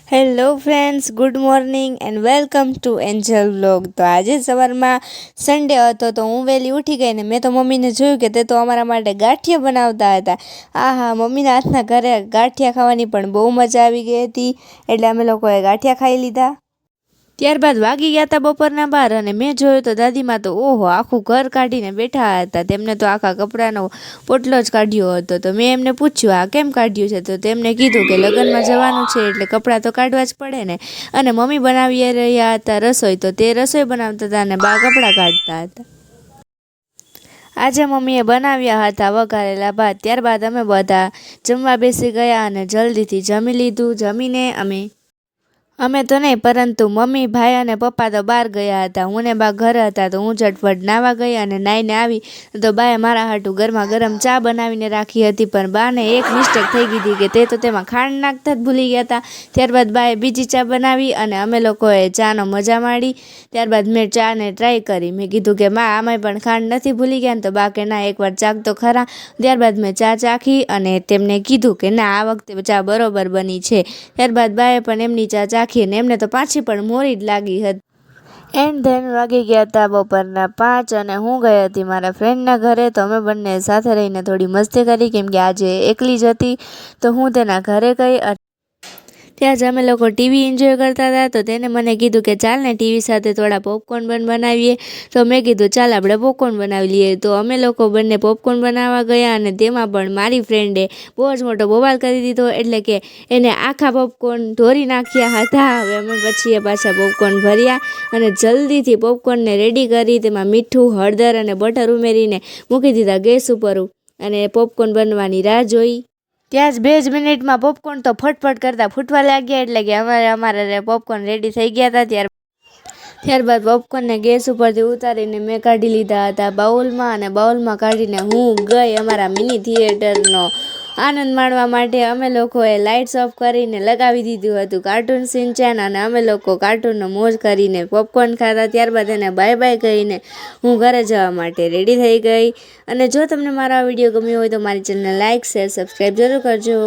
Hello friends, good morning and welcome to Angel vlog. તો આજે સવારમાં સન્ડે હતો તો હું વહેલી ઉઠી ગઈ ને મેં તો મમ્મીને જોયું કે તે તો અમારા માટે ગાંઠિયા બનાવતા હતા। હા, મમ્મીના હાથના ઘરે ગાંઠિયા ખાવાની પણ બહુ મજા આવી ગઈ હતી, એટલે અમે લોકોએ ગાંઠિયા ખાઈ લીધા। ત્યારબાદ વાગી ગયા હતા બપોરના 12 અને મેં જોયું તો દાદીમાં તો ઓહો આખું ઘર કાઢીને બેઠા હતા। તેમને તો આખા કપડાનો પોટલો જ કાઢ્યો હતો। તો મેં એમને પૂછ્યું આ કેમ કાઢ્યું છે, તો તેમને કીધું કે લગ્નમાં જવાનું છે એટલે કપડાં તો કાઢવા જ પડે ને। અને મમ્મી બનાવી રહ્યા હતા રસોઈ, તો તે રસોઈ બનાવતા હતા અને બા કપડાં કાઢતા હતા। આજે મમ્મીએ બનાવ્યા હતા વઘારેલા ભાત। ત્યારબાદ અમે બધા જમવા બેસી ગયા અને જલ્દીથી જમી લીધું। જમીને અમે તો નહીં, પરંતુ મમ્મી, ભાઈ અને પપ્પા તો બહાર ગયા હતા। હું ને બા ઘરે હતા તો હું ઝટપટ નાવા ગઈ અને નાઈને આવી તો બાએ મારા હાટું ગરમા ગરમ ચા બનાવીને રાખી હતી। પણ બાને એક મિસ્ટેક થઈ ગઈ હતી કે તે તો તેમાં ખાંડ નાખતા જ ભૂલી ગયા હતા। ત્યારબાદ બાએ બીજી ચા બનાવી અને અમે લોકોએ ચાનો મજા માણી। ત્યારબાદ મેં ચાને ટ્રાય કરી, મેં કીધું કે માં આમાંય પણ ખાંડ નથી ભૂલી ગયા ને, તો બા કે ના એકવાર ચાખ તો ખરા। ત્યારબાદ મેં ચા ચાખી અને તેમને કીધું કે ના આ વખતે ચા બરોબર બની છે। ત્યારબાદ બાએ પણ એમની ચા ચાખી ને એમને તો પાછી પણ મોરી જ લાગી હતી। એન્ડ ધેન વાગી ગયા હતા બપોરના 5 અને હું ગઈ હતી મારા ફ્રેન્ડના ઘરે। તો અમે બંને સાથે રહીને થોડી મસ્તી કરી, કેમ કે આજે એકલી જ હતી તો હું તેના ઘરે ગઈ। ત્યાં જ અમે લોકો ટીવી એન્જોય કરતા હતા। તો તેને મને કીધું કે ચાલ ને ટીવી સાથે થોડા પોપકોર્ન પણ બનાવીએ। તો મેં કીધું ચાલ આપણે પોપકોર્ન બનાવી લઈએ। તો અમે લોકો બંને પોપકોર્ન બનાવવા ગયા અને તેમાં પણ મારી ફ્રેન્ડે બહુ જ મોટો બવાલ કરી દીધો, એટલે કે એને આખા પોપકોર્ન ઢોરી નાખ્યા હતા। હવે અમે પછી પાછા પોપકોર્ન ભર્યા અને જલ્દીથી પોપકોર્નને રેડી કરી, તેમાં મીઠું, હળદર અને બટર ઉમેરીને મૂકી દીધા ગેસ ઉપર અને પોપકોર્ન બનવાની રાહ જોઈ। ત્યાં જ 2 જ મિનિટમાં પોપકોર્ન તો ફટફટ કરતા ફૂટવા લાગ્યા, એટલે કે અમારે પોપકોર્ન રેડી થઈ ગયા હતા। ત્યારબાદ પોપકોર્નને ગેસ ઉપરથી ઉતારીને મેં કાઢી લીધા હતા બાઉલમાં, અને બાઉલમાં કાઢીને હું ગઈ અમારા મિની થિયેટરનો આનંદ માણવા માટે। અમે લોકોએ લાઇટ્સ ઓફ કરીને લગાવી દીધું હતું કાર્ટૂન સિંચાન, અને અમે લોકો કાર્ટૂનનો મોજ કરીને પોપકોર્ન ખાતા। ત્યારબાદ એને બાય બાય કહીને હું ઘરે જવા માટે રેડી થઈ ગઈ। અને જો તમને મારો આ વિડીયો ગમ્યો હોય તો મારી ચેનલને લાઇક, શેર, સબસ્ક્રાઈબ જરૂર કરજો।